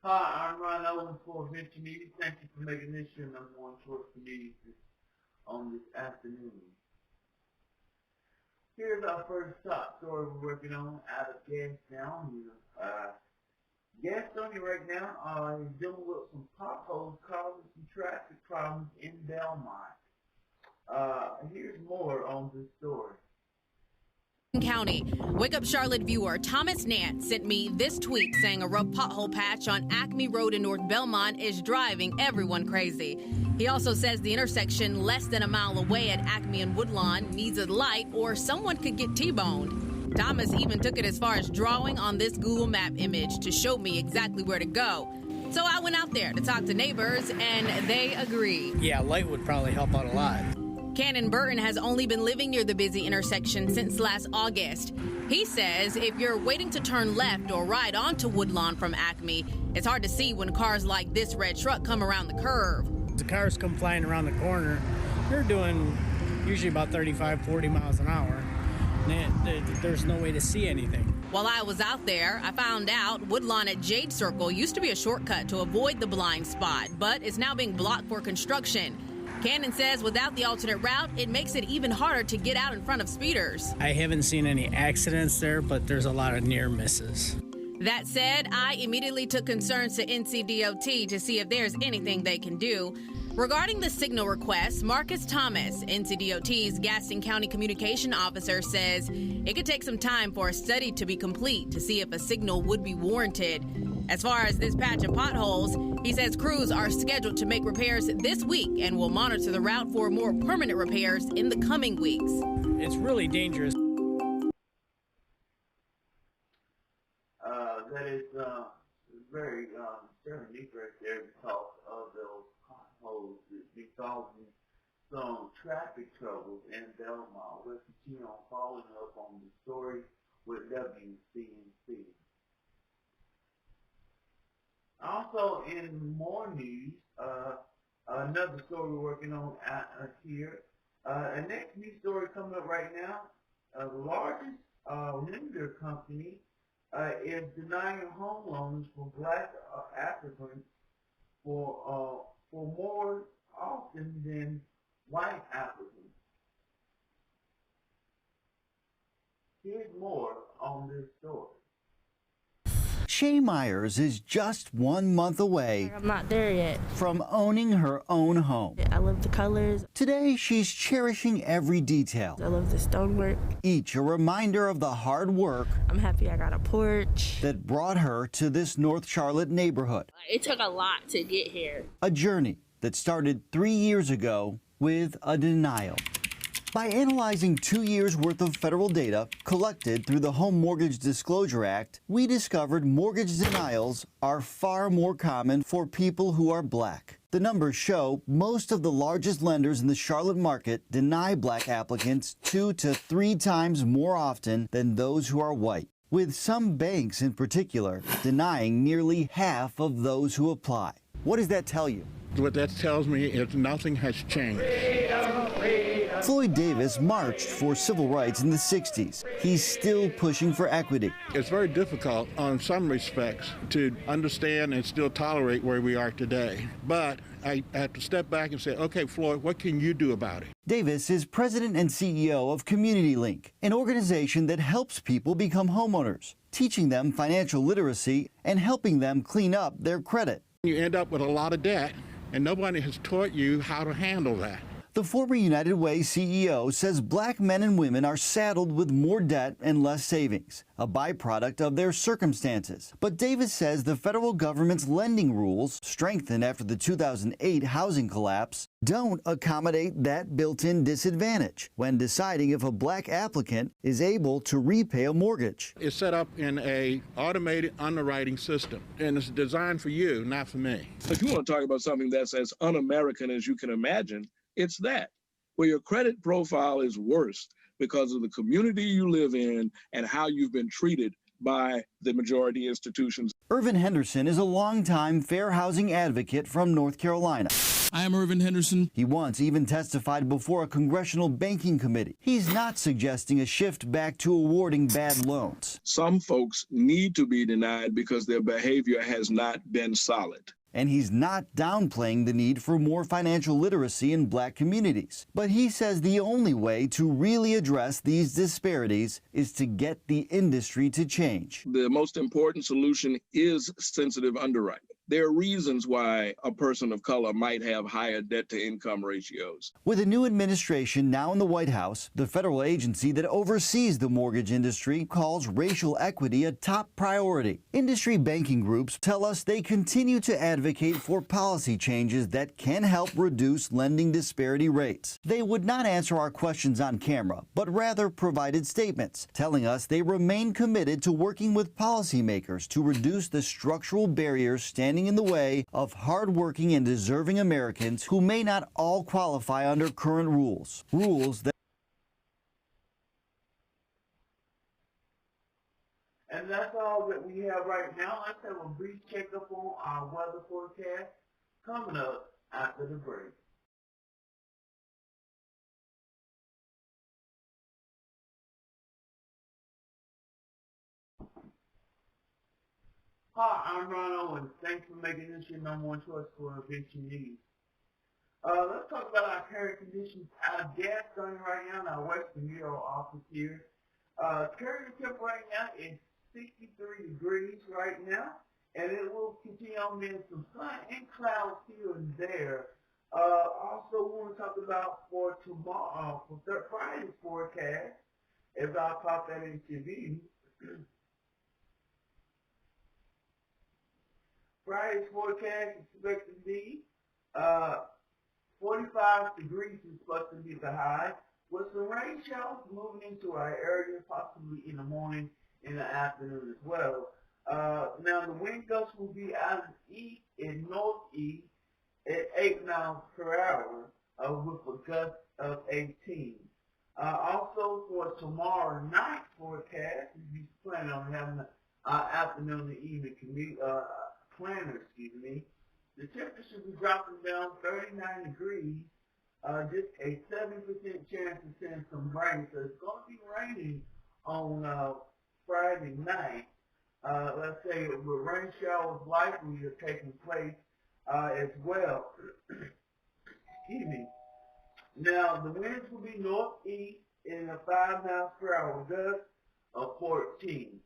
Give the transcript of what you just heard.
Hi, I'm Ryan Owens for Venture Media. Thank you for making this your number one choice for news on this afternoon. Here's our first top story we're working on out of Gastonia. Gastonia right now is dealing with some potholes causing some traffic problems in Belmont. Here's more on this story. County. Wake Up Charlotte viewer Thomas Nance sent me this tweet saying a rough pothole patch on Acme Road in North Belmont is driving everyone crazy. He also says the intersection less than a mile away at Acme and Woodlawn needs a light or someone could get T-boned. Thomas even took it as far as drawing on this Google Map image to show me exactly where to go. So I went out there to talk to neighbors and they agree. Yeah, light would probably help out a lot. Cannon Burton has only been living near the busy intersection since last August. He says if you're waiting to turn left or right onto Woodlawn from Acme, it's hard to see when cars like this red truck come around the curve. The cars come flying around the corner. They're doing usually about 35, 40 miles an hour. There's no way to see anything. While I was out there, I found out Woodlawn at Jade Circle used to be a shortcut to avoid the blind spot, but it's now being blocked for construction. Cannon says without the alternate route, it makes it even harder to get out in front of speeders. I haven't seen any accidents there, but there's a lot of near misses. That said, I immediately took concerns to NCDOT to see if there's anything they can do. Regarding the signal request, Marcus Thomas, NCDOT's Gaston County Communication Officer, says it could take some time for a study to be complete to see if a signal would be warranted. As far as this patch of potholes, he says crews are scheduled to make repairs this week and will monitor the route for more permanent repairs in the coming weeks. It's really dangerous. That is very unique right there because of those potholes that be causing some traffic troubles in Belmont. We'll continue on following up on the story with WCNC. Also, in more news, another story we're working on here. A next news story coming up right now. The largest lender company is denying home loans for black applicants for more often than white applicants. Here's more on this story. Shay Myers is just 1 month away I'm not there yet. from owning her own home. I love the colors. Today, she's cherishing every detail, I love the stonework. each a reminder of the hard work I'm happy I got a porch. that brought her to this North Charlotte neighborhood. It took a lot to get here. A journey that started 3 years ago with a denial. By analyzing 2 years' worth of federal data collected through the Home Mortgage Disclosure Act, we discovered mortgage denials are far more common for people who are black. The numbers show most of the largest lenders in the Charlotte market deny black applicants 2 to 3 times more often than those who are white, with some banks in particular denying nearly half of those who apply. What does that tell you? What that tells me is nothing has changed. Floyd Davis marched for civil rights in the 60s. He's still pushing for equity. It's very difficult on some respects to understand and still tolerate where we are today. But I have to step back and say, okay, Floyd, what can you do about it? Davis is president and CEO of Community Link, an organization that helps people become homeowners, teaching them financial literacy and helping them clean up their credit. You end up with a lot of debt, and nobody has taught you how to handle that. The former United Way CEO says black men and women are saddled with more debt and less savings, a byproduct of their circumstances. But Davis says the federal government's lending rules, strengthened after the 2008 housing collapse, don't accommodate that built-in disadvantage when deciding if a black applicant is able to repay a mortgage. It's set up in an automated underwriting system, and it's designed for you, not for me. If you want to talk about something that's as un-American as you can imagine, it's that, where your credit profile is worse because of the community you live in and how you've been treated by the majority institutions. Irvin Henderson is a longtime fair housing advocate from North Carolina. I am Irvin Henderson. He once even testified before a congressional banking committee. He's not suggesting a shift back to awarding bad loans. Some folks need to be denied because their behavior has not been solid. And he's not downplaying the need for more financial literacy in black communities. But he says the only way to really address these disparities is to get the industry to change. The most important solution is sensitive underwriting. There are reasons why a person of color might have higher debt-to-income ratios. With a new administration now in the White House, the federal agency that oversees the mortgage industry calls racial equity a top priority. Industry banking groups tell us they continue to advocate for policy changes that can help reduce lending disparity rates. They would not answer our questions on camera, but rather provided statements, telling us they remain committed to working with policymakers to reduce the structural barriers standing in the way of hardworking and deserving Americans who may not all qualify under current rules. Rules that... And that's all that we have right now. Let's have a brief checkup on our weather forecast coming up after the break. Hi, I'm Ronald, and thanks for making this your number one choice for eviction news. Let's talk about our current conditions. Our gas going right now in our Western Bureau office here. Current temperature right now is 63 degrees right now, and it will continue on being some sun and clouds here and there. Also, we want to talk about for tomorrow, for Friday's forecast, if I pop that into view. Friday's forecast is expected to be 45 degrees is supposed to be the high, with some rain showers moving into our area, possibly in the morning, in the afternoon as well. Now the wind gusts will be out of the east and northeast at 8 miles per hour, with a gust of 18. Also for tomorrow night forecast, if you're planning on having an afternoon and evening commute, the temperature should be dropping down 39 degrees, just a 70% chance of seeing some rain. So it's going to be raining on Friday night. Let's say with rain showers likely are taking place as well. Excuse me. Now the winds will be northeast in a 5 miles per hour gust of 14.